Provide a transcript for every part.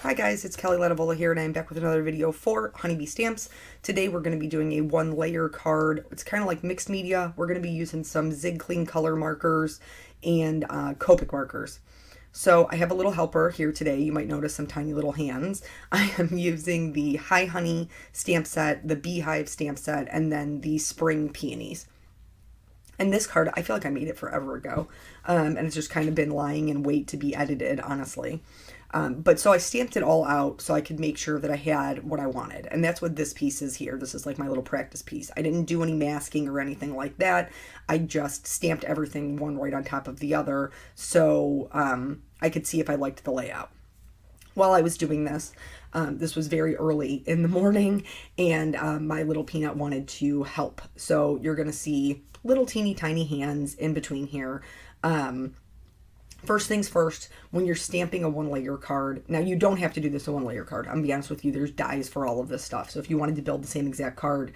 Hi guys, it's Kelly Latevola here, and I'm back with another video for Honeybee Stamps. Today we're going to be doing a one-layer card. It's kind of like mixed media. We're going to be using some Zig Clean color markers and Copic markers. So I have a little helper here today. You might notice some tiny little hands. I am using the Hi Honey stamp set, the Beehive stamp set, and then the Spring Peonies. And this card, I feel like I made it forever ago, and it's just kind of been lying in wait to be edited, honestly. But so I stamped it all out so I could make sure that I had what I wanted. And that's what this piece is here. This is like my little practice piece. I didn't do any masking or anything like that. I just stamped everything one right on top of the other so I could see if I liked the layout. While I was doing this, this was very early in the morning, and my little peanut wanted to help. So you're going to see little teeny tiny hands in between here. First things first, when you're stamping a one-layer card, now you don't have to do this a one-layer card. I'm going to be honest with you, there's dies for all of this stuff. So if you wanted to build the same exact card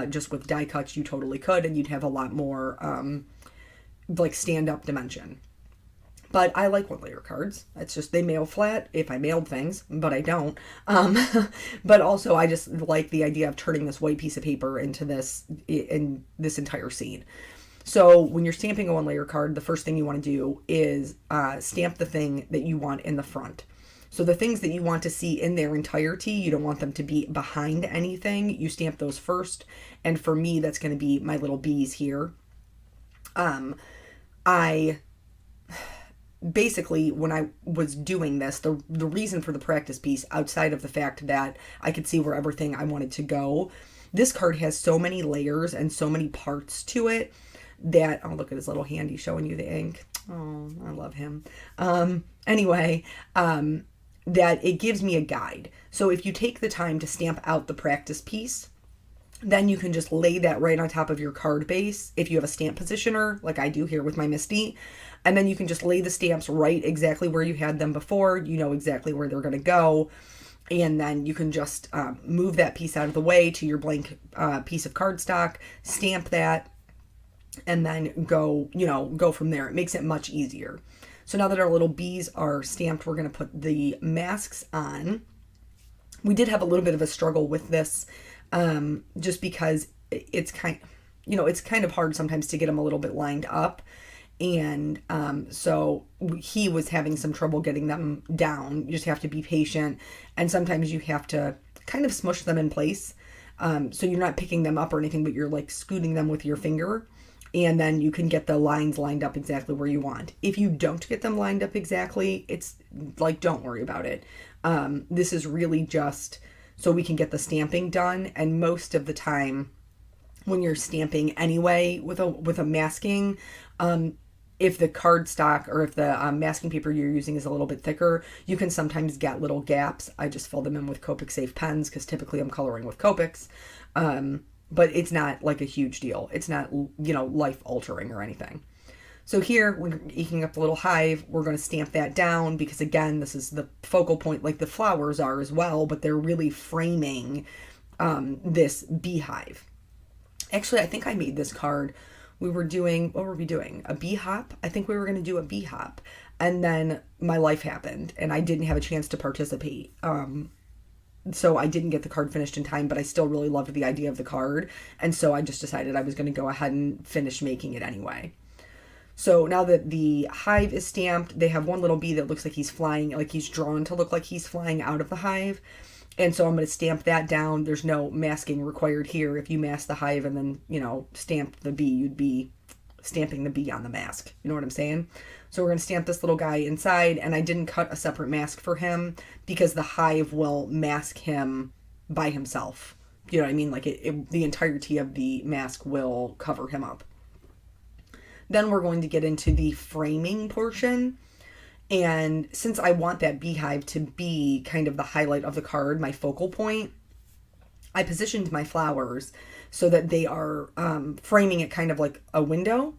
just with die cuts, you totally could, and you'd have a lot more like stand-up dimension. But I like one-layer cards. It's just they mail flat if I mailed things, but I don't. But also I just like the idea of turning this white piece of paper into this entire scene. So when you're stamping a one-layer card, the first thing you want to do is stamp the thing that you want in the front. So the things that you want to see in their entirety, you don't want them to be behind anything. You stamp those first. And for me, that's going to be my little bees here. Basically, when I was doing this, the reason for the practice piece, outside of the fact that I could see where everything I wanted to go, this card has so many layers and so many parts to it that, oh, look at his little hand, he's showing you the ink. Oh, I love him. Anyway, that it gives me a guide. So if you take the time to stamp out the practice piece, then you can just lay that right on top of your card base if you have a stamp positioner, like I do here with my Misty. And then you can just lay the stamps right exactly where you had them before. You know exactly where they're going to go. And then you can just move that piece out of the way to your blank piece of cardstock, stamp that, and then go from there. It makes it much easier. So now that our little bees are stamped, we're going to put the masks on. We did have a little bit of a struggle with this just because it's kind of hard sometimes to get them a little bit lined up. And so he was having some trouble getting them down. You just have to be patient. And sometimes you have to kind of smush them in place. So you're not picking them up or anything, but you're like scooting them with your finger. And then you can get the lines lined up exactly where you want. If you don't get them lined up exactly, it's like, don't worry about it. This is really just so we can get the stamping done. And most of the time when you're stamping anyway with a masking, if the cardstock or if the masking paper you're using is a little bit thicker, you can sometimes get little gaps. I just fill them in with Copic Safe pens because typically I'm coloring with Copics. But it's not like a huge deal. It's not, life altering or anything. So here we're inking up the little hive. We're going to stamp that down because, again, this is the focal point like the flowers are as well, but they're really framing this beehive. Actually, I think I made this card. What were we doing? A bee hop? I think we were going to do a bee hop. And then my life happened and I didn't have a chance to participate. So I didn't get the card finished in time, but I still really loved the idea of the card. And so I just decided I was going to go ahead and finish making it anyway. So now that the hive is stamped, they have one little bee that looks like he's flying, like he's drawn to look like he's flying out of the hive. And so I'm going to stamp that down. There's no masking required here. If you mask the hive and then, stamp the bee, you'd be stamping the bee on the mask. You know what I'm saying? So we're going to stamp this little guy inside, and I didn't cut a separate mask for him because the hive will mask him by himself. You know what I mean? Like the entirety of the mask will cover him up. Then we're going to get into the framing portion. And since I want that beehive to be kind of the highlight of the card, my focal point, I positioned my flowers so that they are framing it kind of like a window.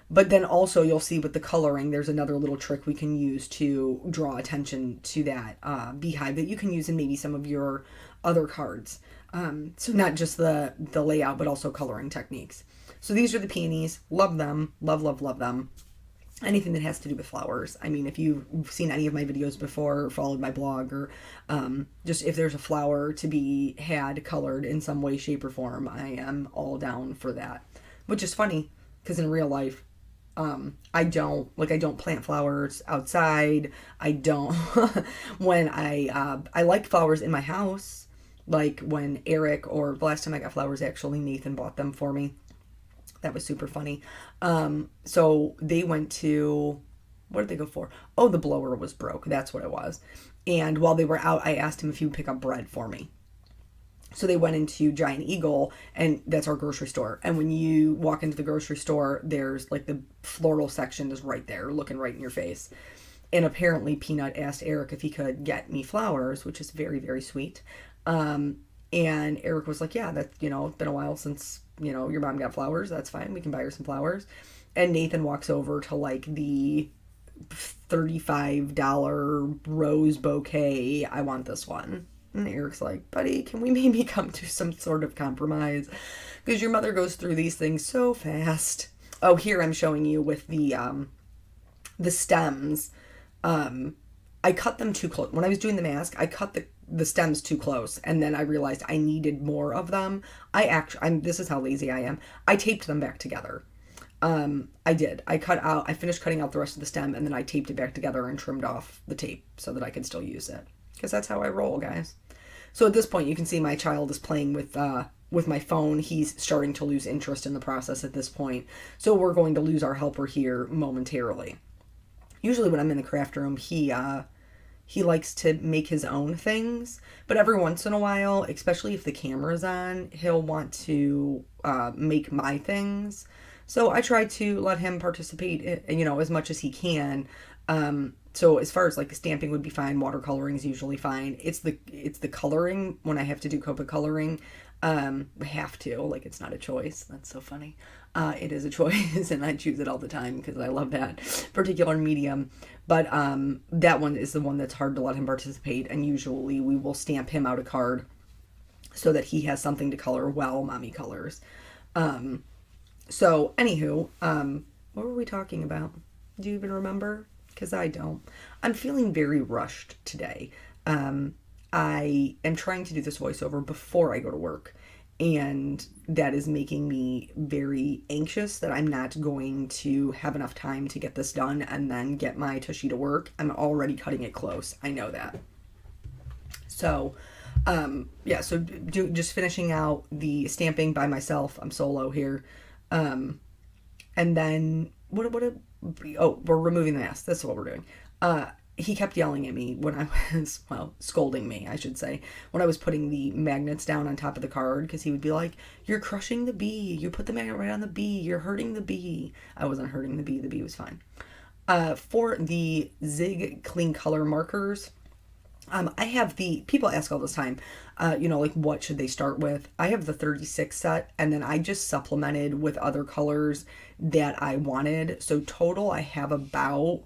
But then also you'll see with the coloring, there's another little trick we can use to draw attention to that beehive that you can use in maybe some of your other cards. So not just the layout, but also coloring techniques. So these are the peonies. Love them. Love, love, love them. anything that has to do with flowers. I mean, if you've seen any of my videos before, followed my blog, or just if there's a flower to be had colored in some way, shape, or form, I am all down for that. Which is funny, because in real life, I don't plant flowers outside. I don't, when I like flowers in my house, like when Eric, or the last time I got flowers, actually Nathan bought them for me. That was super funny. So they went to, what did they go for? Oh, the blower was broke. That's what it was. And while they were out, I asked him if he would pick up bread for me. So they went into Giant Eagle, and that's our grocery store. And when you walk into the grocery store, there's like the floral section is right there, looking right in your face. And apparently Peanut asked Eric if he could get me flowers, which is very, very sweet. And Eric was like, yeah, that's, it's been a while since, your mom got flowers. That's fine. We can buy her some flowers. And Nathan walks over to like the $35 rose bouquet. I want this one. And Eric's like, buddy, can we maybe come to some sort of compromise? Because your mother goes through these things so fast. Oh, here I'm showing you with the stems. I cut them too close. When I was doing the mask, I cut the stems too close, and then I realized I needed more of them. This is how lazy I am. I taped them back together. I did. I finished cutting out the rest of the stem, and then I taped it back together and trimmed off the tape so that I could still use it. Because that's how I roll, guys. So at this point, you can see my child is playing with my phone. He's starting to lose interest in the process at this point. So we're going to lose our helper here momentarily. Usually when I'm in the craft room, he likes to make his own things. But every once in a while, especially if the camera's on, he'll want to make my things. So I try to let him participate, as much as he can. So as far as like the stamping would be fine, watercoloring is usually fine. It's the coloring when I have to do Copic coloring. I have to, like, it's not a choice. That's so funny. It is a choice, and I choose it all the time because I love that particular medium. But that one is the one that's hard to let him participate, and usually we will stamp him out a card so that he has something to color while mommy colors. So anywho, what were we talking about? Do you even remember? Because I don't. I'm feeling very rushed today. I am trying to do this voiceover before I go to work, and that is making me very anxious that I'm not going to have enough time to get this done and then get my tushy to work. I'm already cutting it close. I know that. So, just finishing out the stamping by myself. I'm solo here. And then, we're removing the mask. That's what we're doing. He kept yelling at me when I was, scolding me, I should say, when I was putting the magnets down on top of the card, because he would be like, you're crushing the bee. You put the magnet right on the bee. You're hurting the bee. I wasn't hurting the bee. The bee was fine. For the Zig Clean Color markers, I have people ask all this time, what should they start with? I have the 36 set, and then I just supplemented with other colors that I wanted. So total, I have about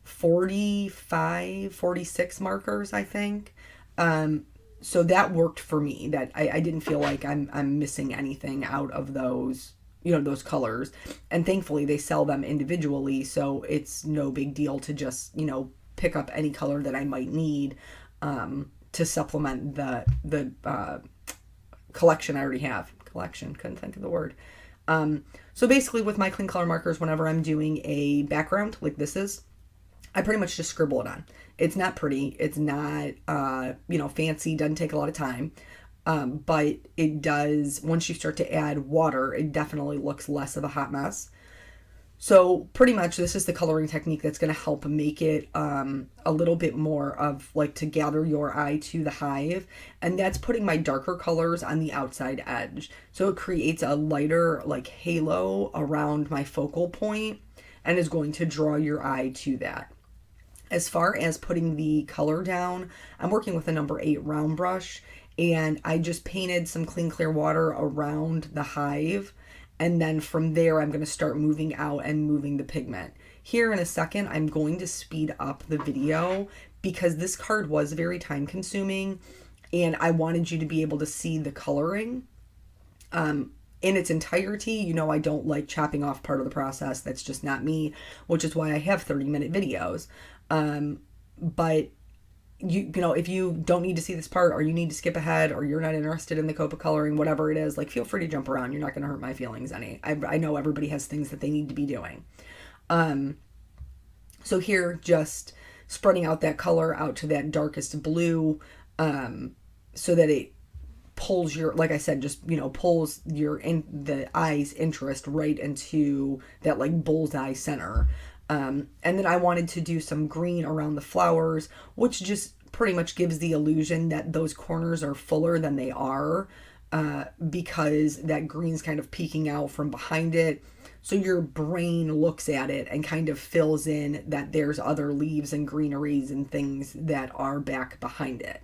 45, 46 markers, I think. So that worked for me. That I didn't feel like I'm missing anything out of those, those colors. And thankfully they sell them individually, so it's no big deal to just, pick up any color that I might need to supplement the collection I already have. Collection, couldn't think of the word. So basically with my clean color markers, whenever I'm doing a background like this is, I pretty much just scribble it on. It's not pretty. It's not, fancy. Doesn't take a lot of time. But it does, once you start to add water, it definitely looks less of a hot mess. So pretty much this is the coloring technique that's going to help make it a little bit more of like to gather your eye to the hive. And that's putting my darker colors on the outside edge. So it creates a lighter like halo around my focal point and is going to draw your eye to that. As far as putting the color down, I'm working with a number 8 round brush, and I just painted some clean clear water around the hive. And then from there, I'm going to start moving out and moving the pigment. Here in a second, I'm going to speed up the video because this card was very time consuming and I wanted you to be able to see the coloring. And in its entirety, you know, I don't like chopping off part of the process. That's just not me, which is why I have 30-minute videos. But you know, if you don't need to see this part, or you need to skip ahead, or you're not interested in the Copic coloring, whatever it is, like, feel free to jump around. You're not going to hurt my feelings any. I know everybody has things that they need to be doing. So here, just spreading out that color out to that darkest blue, so that it pulls your, like I said, just, you know, pulls the eye's interest right into that like bullseye center. And then I wanted to do some green around the flowers, which just pretty much gives the illusion that those corners are fuller than they are, because that green's kind of peeking out from behind it. So your brain looks at it and kind of fills in that there's other leaves and greeneries and things that are back behind it.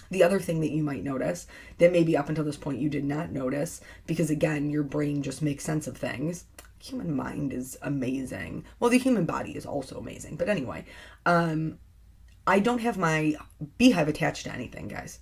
The other thing that you might notice, that maybe up until this point you did not notice, because again, your brain just makes sense of things. Human mind is amazing. Well, the human body is also amazing. But anyway, I don't have my beehive attached to anything, guys.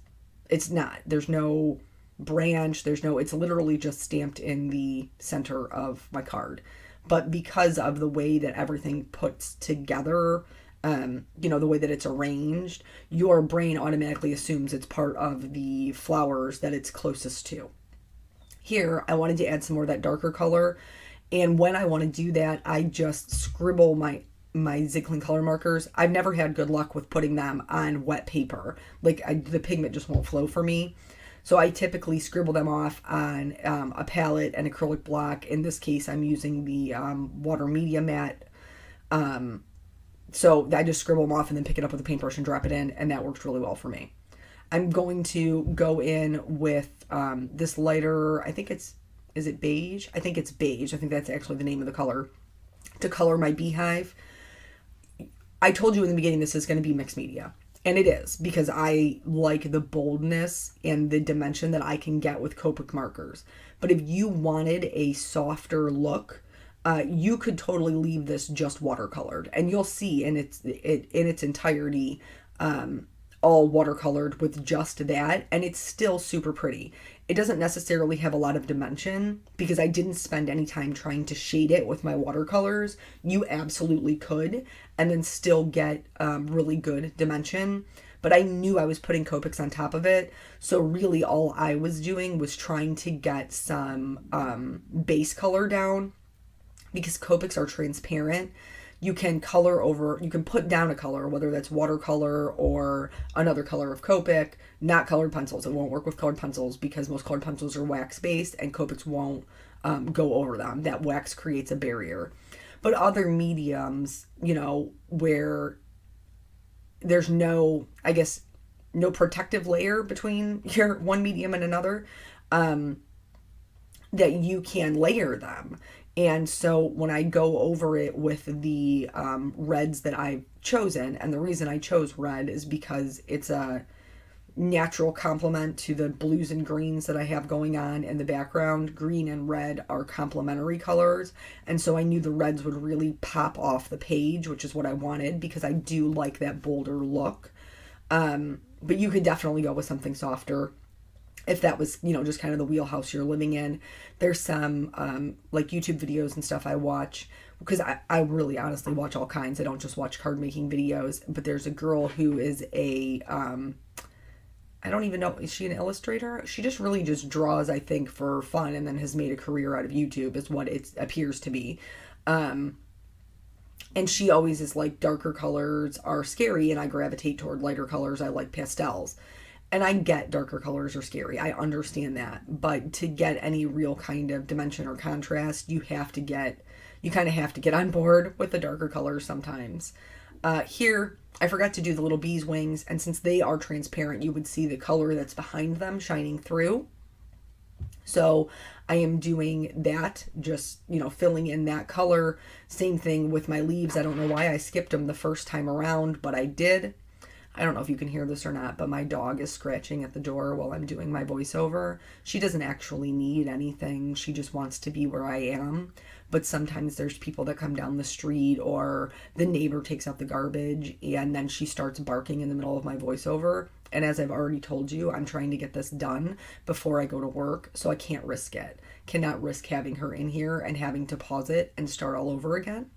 It's not. There's no branch. It's literally just stamped in the center of my card. But because of the way that everything puts together, you know, the way that it's arranged, your brain automatically assumes it's part of the flowers that it's closest to. Here, I wanted to add some more of that darker color. And when I want to do that, I just scribble my Zicklin color markers. I've never had good luck with putting them on wet paper. Like, the pigment just won't flow for me. So I typically scribble them off on a palette and acrylic block. In this case, I'm using the water media mat. So I just scribble them off and then pick it up with a paintbrush and drop it in, and that works really well for me. I'm going to go in with this lighter, I think is it beige? I think it's beige. I think that's actually the name of the color, to color my beehive. I told you in the beginning this is going to be mixed media. And it is, because I like the boldness and the dimension that I can get with Copic markers. But if you wanted a softer look, you could totally leave this just watercolored. And you'll see in its entirety, all watercolored with just that. And it's still super pretty. It doesn't necessarily have a lot of dimension because I didn't spend any time trying to shade it with my watercolors. You absolutely could, and then still get really good dimension. But I knew I was putting Copics on top of it. So really all I was doing was trying to get some base color down, because Copics are transparent. You can put down a color, whether that's watercolor or another color of Copic, not colored pencils. It won't work with colored pencils because most colored pencils are wax based and Copics won't go over them. That wax creates a barrier. But other mediums, you know, where there's no protective layer between your one medium and another, that you can layer them. And so when I go over it with the reds that I've chosen, and the reason I chose red is because it's a natural complement to the blues and greens that I have going on in the background. Green and red are complementary colors, and so I knew the reds would really pop off the page, which is what I wanted, because I do like that bolder look. But you could definitely go with something softer if that was, you know, just kind of the wheelhouse you're living in. There's some like YouTube videos and stuff I watch, because I really honestly watch all kinds. I don't just watch card making videos. But there's a girl who is a I don't even know, is she an illustrator? She just really just draws, I think, for fun, and then has made a career out of YouTube, is what it appears to be. And she always is like, darker colors are scary, and I gravitate toward lighter colors. I like pastels. And I get darker colors are scary. I understand that. But to get any real kind of dimension or contrast, you kind of have to get on board with the darker colors sometimes. Here, I forgot to do the little bees' wings. And since they are transparent, you would see the color that's behind them shining through. So I am doing that, just, you know, filling in that color. Same thing with my leaves. I don't know why I skipped them the first time around, but I did. I don't know if you can hear this or not, but my dog is scratching at the door while I'm doing my voiceover. She doesn't actually need anything. She just wants to be where I am. But sometimes there's people that come down the street, or the neighbor takes out the garbage, and then she starts barking in the middle of my voiceover. And as I've already told you, I'm trying to get this done before I go to work, so I can't risk it. Cannot risk having her in here and having to pause it and start all over again.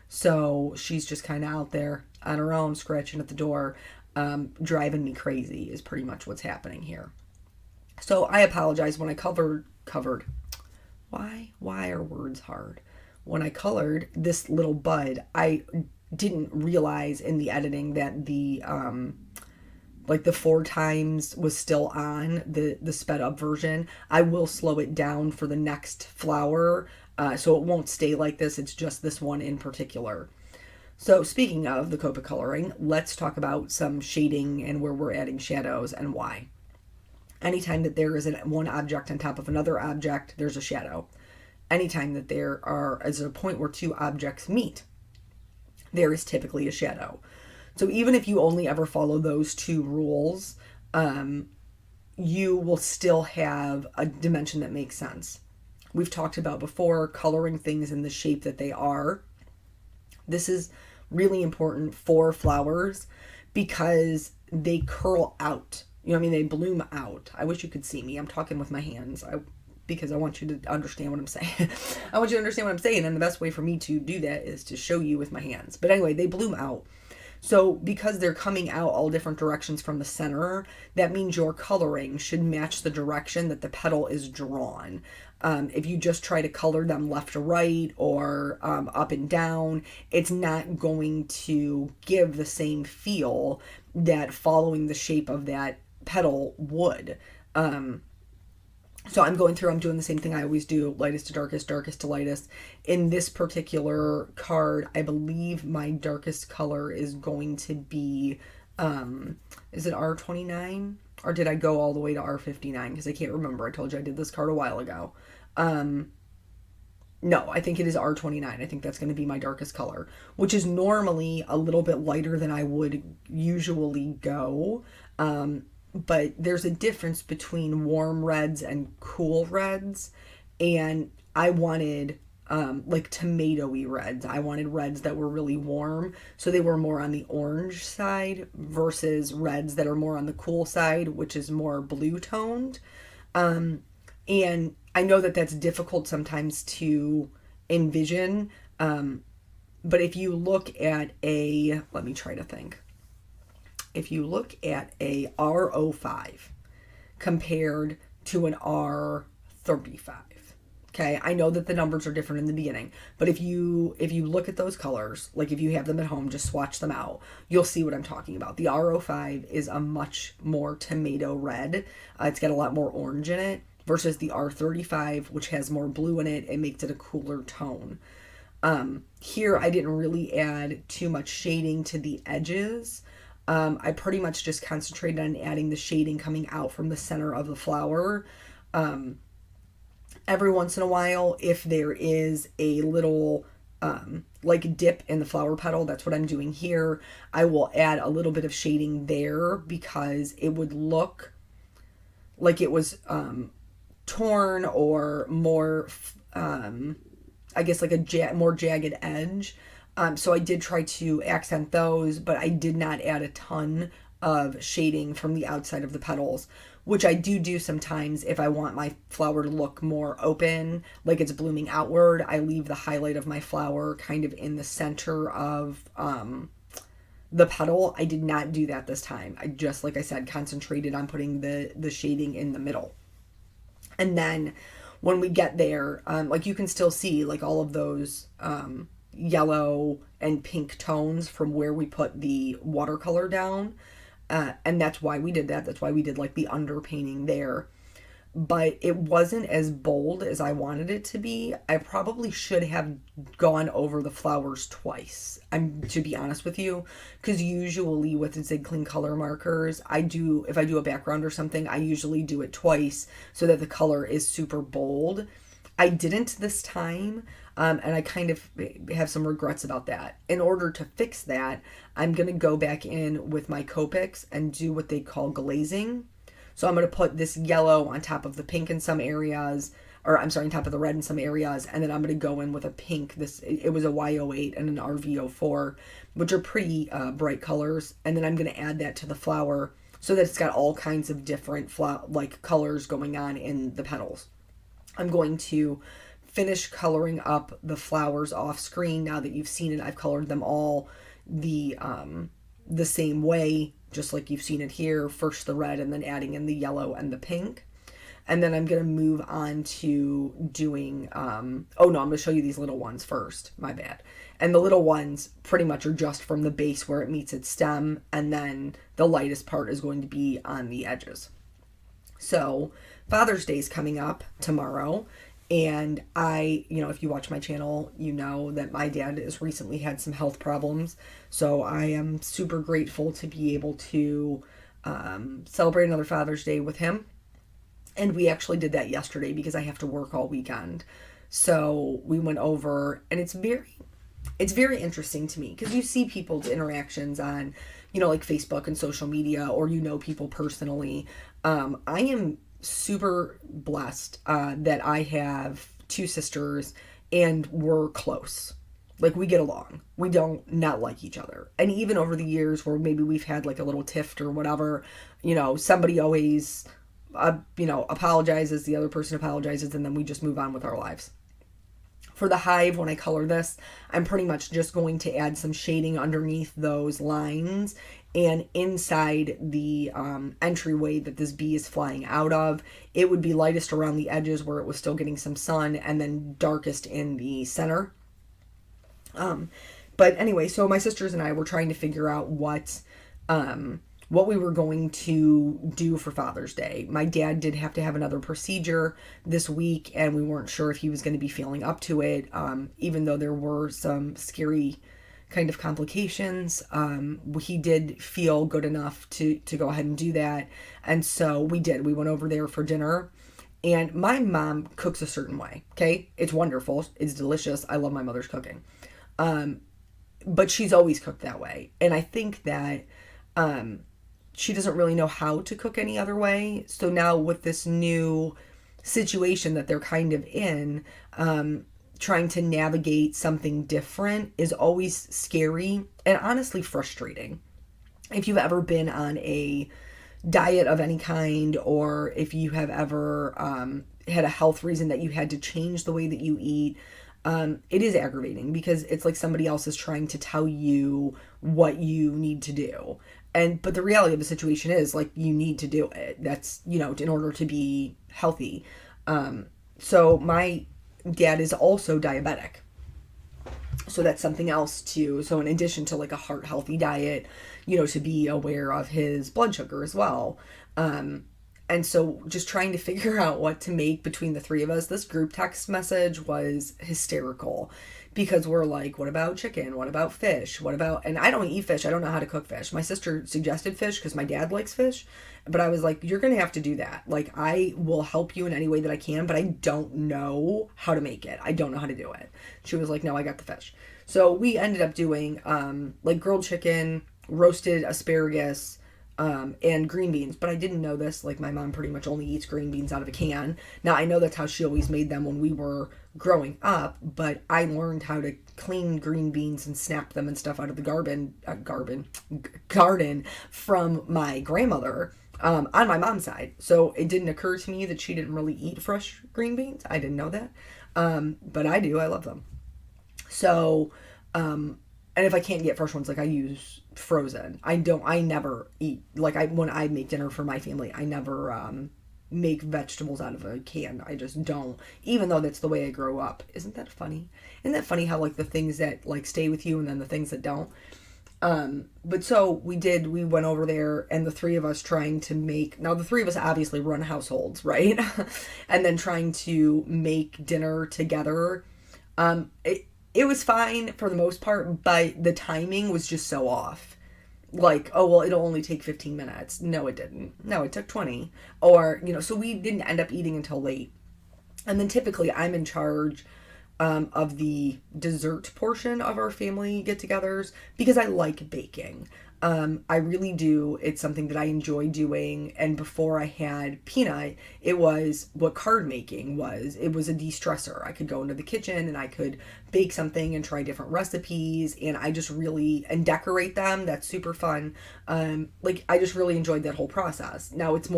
So she's just kind of out there on her own, scratching at the door, driving me crazy is pretty much what's happening here. So I apologize when I covered. Why are words hard? When I colored this little bud, I didn't realize in the editing that the 4 times was still on the sped up version. I will slow it down for the next flower, so it won't stay like this. It's just this one in particular. So speaking of the Copic coloring, let's talk about some shading and where we're adding shadows and why. Anytime that there is one object on top of another object, there's a shadow. Anytime that there is a point where 2 objects meet, there is typically a shadow. So even if you only ever follow those 2 rules, you will still have a dimension that makes sense. We've talked about before coloring things in the shape that they are. This is really important for flowers because they curl out. They bloom out. I wish you could see me. I'm talking with my hands because I want you to understand what I'm saying. I want you to understand what I'm saying, and the best way for me to do that is to show you with my hands. But anyway, they bloom out. So because they're coming out all different directions from the center, that means your coloring should match the direction that the petal is drawn. If you just try to color them left to right or up and down, it's not going to give the same feel that following the shape of that petal would. So I'm going through, I'm doing the same thing I always do, lightest to darkest, darkest to lightest. In this particular card, I believe my darkest color is going to be, is it R29? Or did I go all the way to R59? Because I can't remember. I told you I did this card a while ago. No, I think it is R29. I think that's going to be my darkest color, which is normally a little bit lighter than I would usually go. But there's a difference between warm reds and cool reds. And I wanted tomatoey reds. I wanted reds that were really warm. So they were more on the orange side versus reds that are more on the cool side, which is more blue toned. And I know that that's difficult sometimes to envision. But if you look at let me try to think. If you look at a R05 compared to an R35, okay, I know that the numbers are different in the beginning, but if you look at those colors, like if you have them at home, just swatch them out, you'll see what I'm talking about. The R05 is a much more tomato red. It's got a lot more orange in it versus the R35, which has more blue in it. It makes it a cooler tone. Here, I didn't really add too much shading to the edges. I pretty much just concentrated on adding the shading coming out from the center of the flower. Every once in a while, if there is a little dip in the flower petal, that's what I'm doing here. I will add a little bit of shading there because it would look like it was torn or more, I guess like a more jagged edge. So I did try to accent those, but I did not add a ton of shading from the outside of the petals, which I do sometimes if I want my flower to look more open, like it's blooming outward. I leave the highlight of my flower kind of in the center of the petal. I did not do that this time. I just, like I said, concentrated on putting the shading in the middle. And then when we get there, you can still see like all of those yellow and pink tones from where we put the watercolor down. And that's why we did that. That's why we did like the underpainting there. But it wasn't as bold as I wanted it to be. I probably should have gone over the flowers twice, to be honest with you, because usually with Zig Clean color markers, if I do a background or something, I usually do it twice so that the color is super bold. I didn't this time, and I kind of have some regrets about that. In order to fix that, I'm going to go back in with my Copics and do what they call glazing. So I'm going to put this yellow on top of the pink in some areas, on top of the red in some areas, and then I'm going to go in with a pink. It was a Y08 and an RV04, which are pretty bright colors, and then I'm going to add that to the flower so that it's got all kinds of different colors going on in the petals. I'm going to finish coloring up the flowers off screen. Now that you've seen it, I've colored them all the same way, just like you've seen it here. First the red and then adding in the yellow and the pink. And then I'm going to move on to doing, I'm going to show you these little ones first. My bad. And the little ones pretty much are just from the base where it meets its stem. And then the lightest part is going to be on the edges. So Father's Day is coming up tomorrow. And if you watch my channel, you know that my dad has recently had some health problems. So I am super grateful to be able to celebrate another Father's Day with him. And we actually did that yesterday because I have to work all weekend. So we went over, and it's very interesting to me because you see people's interactions on, like Facebook and social media, or people personally. I am super blessed that I have two sisters and we're close. Like, we get along. We don't not like each other. And even over the years where maybe we've had like a little tiff or whatever, somebody always apologizes, the other person apologizes, and then we just move on with our lives. For the hive, when I color this, I'm pretty much just going to add some shading underneath those lines and inside the entryway that this bee is flying out of. It would be lightest around the edges where it was still getting some sun, and then darkest in the center. But anyway, so my sisters and I were trying to figure out what we were going to do for Father's Day. My dad did have to have another procedure this week, and we weren't sure if he was going to be feeling up to it, even though there were some scary kind of complications. He did feel good enough to go ahead and do that, and so we did. We went over there for dinner, and my mom cooks a certain way, okay? It's wonderful. It's delicious. I love my mother's cooking. But she's always cooked that way, and I think that she doesn't really know how to cook any other way. So now with this new situation that they're kind of in, trying to navigate something different is always scary and honestly frustrating. If you've ever been on a diet of any kind, or if you have ever had a health reason that you had to change the way that you eat, it is aggravating because it's like somebody else is trying to tell you what you need to do. But the reality of the situation is, like, you need to do it. That's, in order to be healthy. So my dad is also diabetic. So that's something else too. So in addition to like a heart healthy diet, to be aware of his blood sugar as well. And so just trying to figure out what to make between the three of us. This group text message was hysterical because we're like, what about chicken? What about fish? And I don't eat fish. I don't know how to cook fish. My sister suggested fish because my dad likes fish. But I was like, you're going to have to do that. Like, I will help you in any way that I can, but I don't know how to make it. I don't know how to do it. She was like, no, I got the fish. So we ended up doing like grilled chicken, roasted asparagus, and green beans. But I didn't know this. Like, my mom pretty much only eats green beans out of a can. Now, I know that's how she always made them when we were growing up, but I learned how to clean green beans and snap them and stuff out of the garden from my grandmother on my mom's side. So it didn't occur to me that she didn't really eat fresh green beans. I didn't know that. But I do. I love them. So, and if I can't get fresh ones, like, I use frozen. I never eat, like, when I make dinner for my family, I never make vegetables out of a can. I just don't, even though that's the way I grew up. Isn't that funny? Isn't that funny how, like, the things that, like, stay with you and then the things that don't? But so we went over there, and the three of us now the three of us obviously run households, right? And then trying to make dinner together. It was fine for the most part, but the timing was just so off. Like, oh, well, it'll only take 15 minutes. No, it didn't. No, it took 20. Or, so we didn't end up eating until late. And then typically I'm in charge of the dessert portion of our family get-togethers because I like baking. I really do. It's something that I enjoy doing. And before I had Peanut, it was what card making was. It was a de-stressor. I could go into the kitchen and I could bake something and try different recipes. And I just really, and decorate them. That's super fun. Like, I just really enjoyed that whole process. Now it's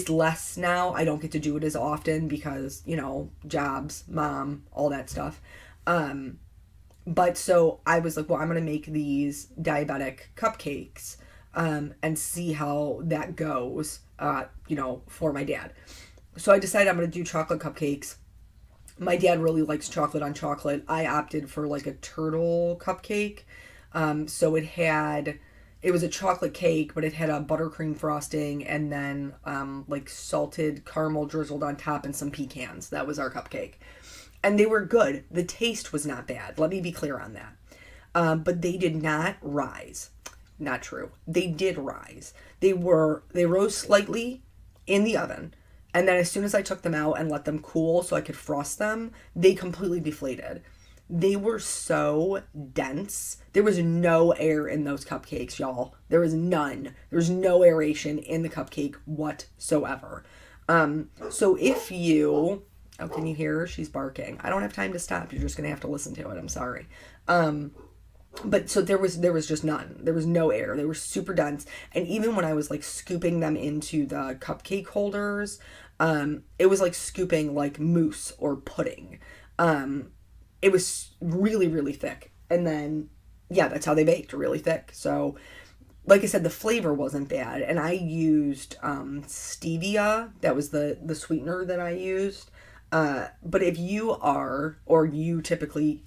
less now. I don't get to do it as often because, jobs, mom, all that stuff. But so I was like, well, I'm going to make these diabetic cupcakes and see how that goes, for my dad. So I decided I'm going to do chocolate cupcakes. My dad really likes chocolate on chocolate. I opted for like a turtle cupcake. So it was a chocolate cake, but it had a buttercream frosting and then like salted caramel drizzled on top and some pecans. That was our cupcake. And they were good. The taste was not bad. Let me be clear on that. But they did not rise. Not true. They did rise. They rose slightly in the oven. And then as soon as I took them out and let them cool so I could frost them, they completely deflated. They were so dense. There was no air in those cupcakes, y'all. There was none. There was no aeration in the cupcake whatsoever. So if you... Oh, can you hear her? She's barking. I don't have time to stop. You're just going to have to listen to it. I'm sorry. But so there was just none. There was no air. They were super dense. And even when I was like scooping them into the cupcake holders, it was like scooping like mousse or pudding. It was really, really thick. And then, yeah, that's how they baked, really thick. So, like I said, the flavor wasn't bad. And I used stevia. That was the sweetener that I used. But if you are, or you typically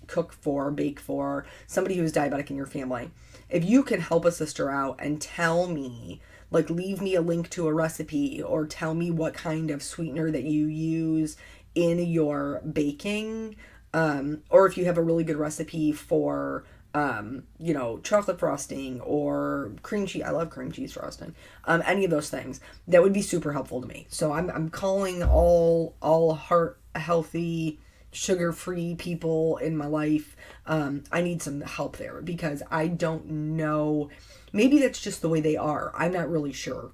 bake for somebody who's diabetic in your family, if you can help a sister out and tell me, like leave me a link to a recipe or tell me what kind of sweetener that you use in your baking, or if you have a really good recipe for, chocolate frosting or cream cheese. I love cream cheese frosting. Any of those things that would be super helpful to me. So I'm calling all heart healthy, sugar-free people in my life. I need some help there because I don't know. Maybe that's just the way they are. I'm not really sure,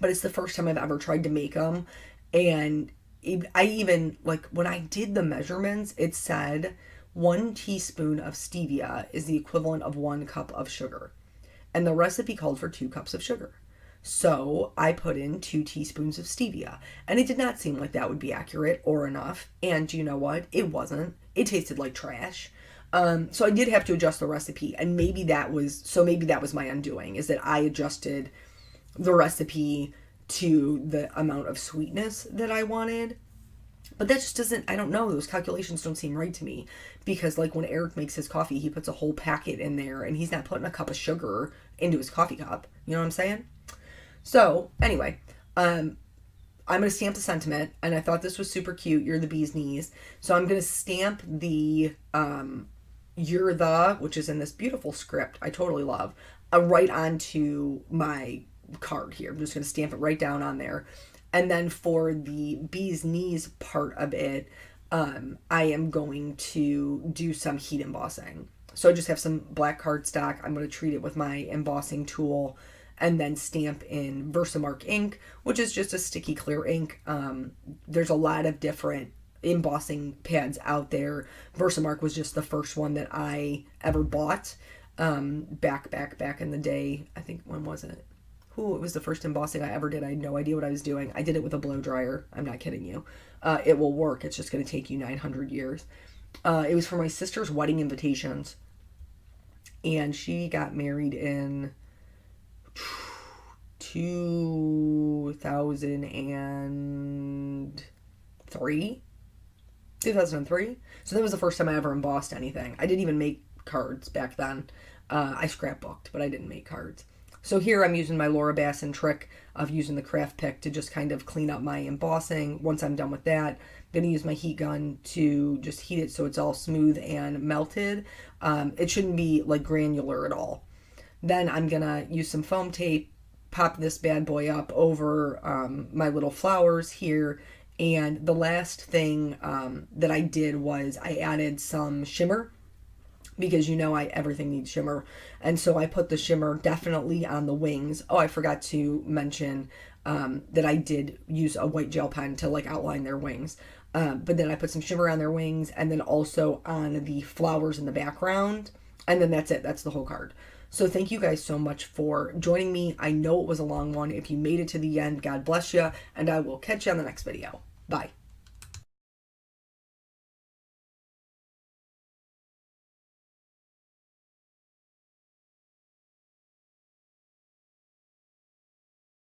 but it's the first time I've ever tried to make them. And I even, like, when I did the measurements, it said 1 teaspoon of stevia is the equivalent of 1 cup of sugar. And the recipe called for 2 cups of sugar. So I put in 2 teaspoons of stevia. And it did not seem like that would be accurate or enough. And you know what? It wasn't. It tasted like trash. So I did have to adjust the recipe. And maybe that was my undoing, is that I adjusted the recipe to the amount of sweetness that I wanted. But that just doesn't, I don't know, those calculations don't seem right to me. Because like when Eric makes his coffee, he puts a whole packet in there and he's not putting a cup of sugar into his coffee cup. You know what I'm saying? So anyway, I'm going to stamp the sentiment, and I thought this was super cute. You're the bee's knees. So I'm going to stamp the you're the, which is in this beautiful script I totally love, right onto my card here. I'm just going to stamp it right down on there. And then for the bee's knees part of it, I am going to do some heat embossing. So I just have some black cardstock. I'm going to treat it with my embossing tool and then stamp in Versamark ink, which is just a sticky clear ink. There's a lot of different embossing pads out there. Versamark was just the first one that I ever bought back in the day. I think, when was it? It was the first embossing I ever did. I had no idea what I was doing. I did it with a blow dryer. I'm not kidding you. It will work. It's just going to take you 900 years. It was for my sister's wedding invitations. And she got married in 2003. So that was the first time I ever embossed anything. I didn't even make cards back then. I scrapbooked, but I didn't make cards. So here I'm using my Laura Basson trick of using the craft pick to just kind of clean up my embossing. Once I'm done with that, I'm going to use my heat gun to just heat it so it's all smooth and melted. It shouldn't be like granular at all. Then I'm going to use some foam tape, pop this bad boy up over my little flowers here, And the last thing that I did was I added some shimmer, because everything needs shimmer. And so I put the shimmer definitely on the wings. Oh, I forgot to mention that I did use a white gel pen to like outline their wings. But then I put some shimmer on their wings, and then also on the flowers in the background. And then that's it. That's the whole card. So thank you guys so much for joining me. I know it was a long one. If you made it to the end, God bless you. And I will catch you on the next video. Bye.